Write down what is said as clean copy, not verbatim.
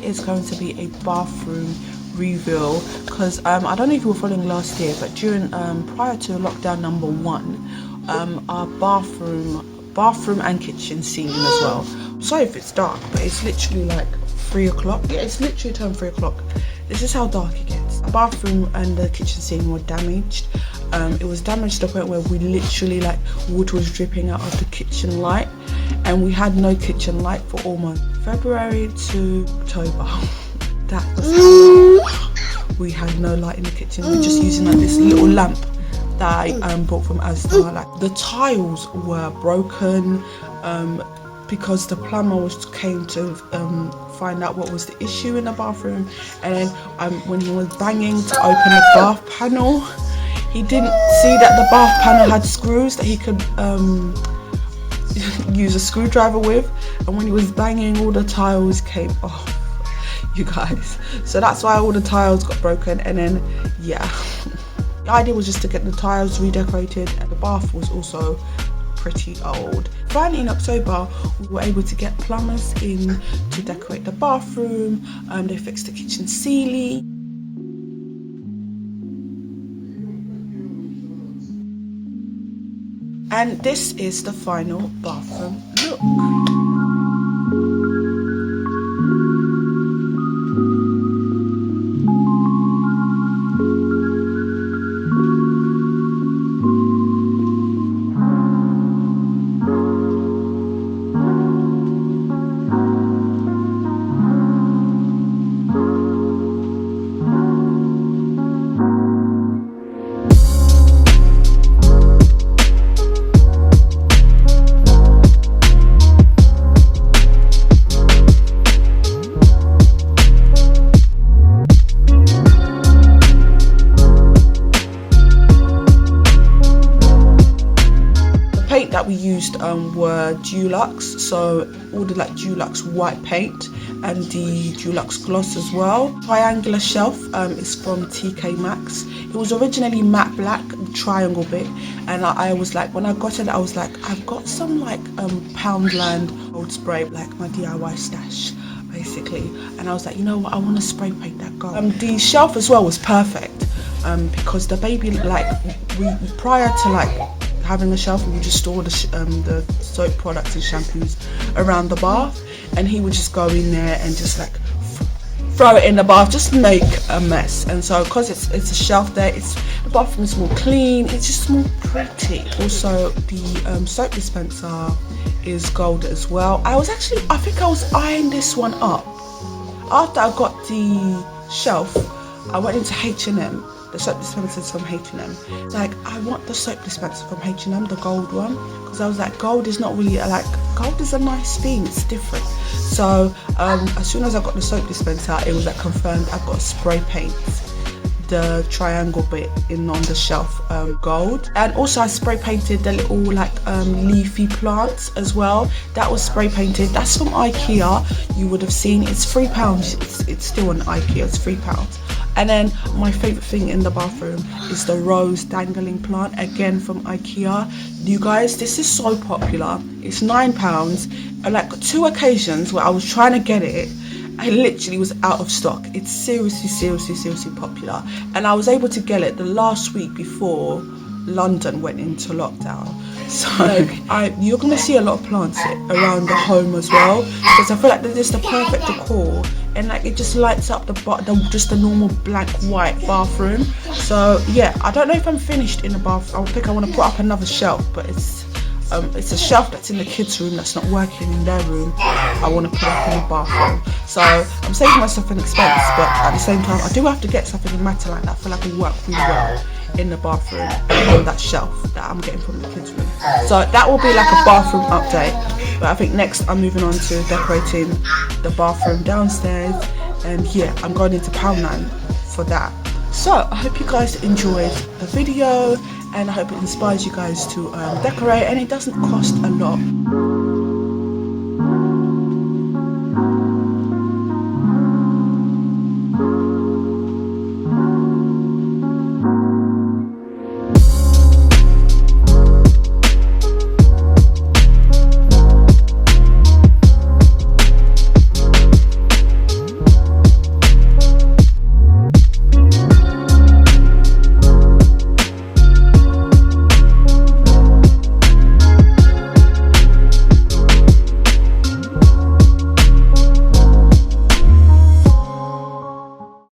is going to be a bathroom reveal, because I don't know if you were following last year, but during prior to lockdown number 1, our bathroom and kitchen ceiling as well. Sorry if it's dark, but it's literally like 3 o'clock. Yeah, it's literally turned 3 o'clock. This is how dark it gets. The bathroom and the kitchen ceiling were damaged. It was damaged to the point where we literally, like, water was dripping out of the kitchen light, and we had no kitchen light for almost February to October. That was how we had no light in the kitchen. We were just using like this little lamp that I bought from Asda. Like, the tiles were broken because the plumber came to find out what was the issue in the bathroom, and then when he was banging to open the bath panel, he didn't see that the bath panel had screws that he could use a screwdriver with, and when he was banging, all the tiles came off, you guys. So that's why all the tiles got broken. And then yeah, the idea was just to get the tiles redecorated, and the bath was also pretty old. Finally in October, we were able to get plumbers in to decorate the bathroom. They fixed the kitchen ceiling. And this is the final bathroom look. That we used were Dulux, so all the like Dulux white paint and the Dulux gloss as well. Triangular shelf is from Tkmaxx. It was originally matte black, triangle bit, and I was like, when I got it, I was like, I've got some like Poundland old spray, like my DIY stash basically, and I was like, you know what, I want to spray paint that gold. The shelf as well was perfect because the baby, like, we prior to like having a shelf, we would just store the soap products and shampoos around the bath, and he would just go in there and just like throw it in the bath, just make a mess. And so because it's a shelf there, the bathroom is more clean, it's just more pretty. Also the soap dispenser is gold as well. I think I was eyeing this one up. After I got the shelf, I went into H&M. The soap dispensers from H&M. Like, I want the soap dispenser from H&M, the gold one, because I was like, gold is not really like, gold is a nice theme, it's different. So as soon as I got the soap dispenser, it was like confirmed. I've got to spray paint the triangle bit on the shelf gold, and also I spray painted the little like leafy plants as well. That was spray painted. That's from Ikea. You would have seen it's £3. It's still on Ikea. It's £3. And then my favorite thing in the bathroom is the rose dangling plant, again from Ikea. You guys, this is so popular. It's £9. And like 2 occasions where I was trying to get it, I literally was out of stock. It's seriously popular, and I was able to get it the last week before London went into lockdown. So you're gonna see a lot of plants around the home as well, because I feel like they're just the perfect decor, and like it just lights up just the normal blank white bathroom. So yeah, I don't know if I'm finished in the bath. I think I want to put up another shelf, but it's a shelf that's in the kids' room that's not working in their room. I want to put up in the bathroom. So I'm saving myself an expense, but at the same time, I do have to get something in matter like that. I feel like it will work really well in the bathroom on that shelf that I'm getting from the kids' room. So that will be like a bathroom update. But I think next I'm moving on to decorating the bathroom downstairs, and yeah, I'm going into Poundland for that. So I hope you guys enjoyed the video, and I hope it inspires you guys to decorate, and it doesn't cost a lot.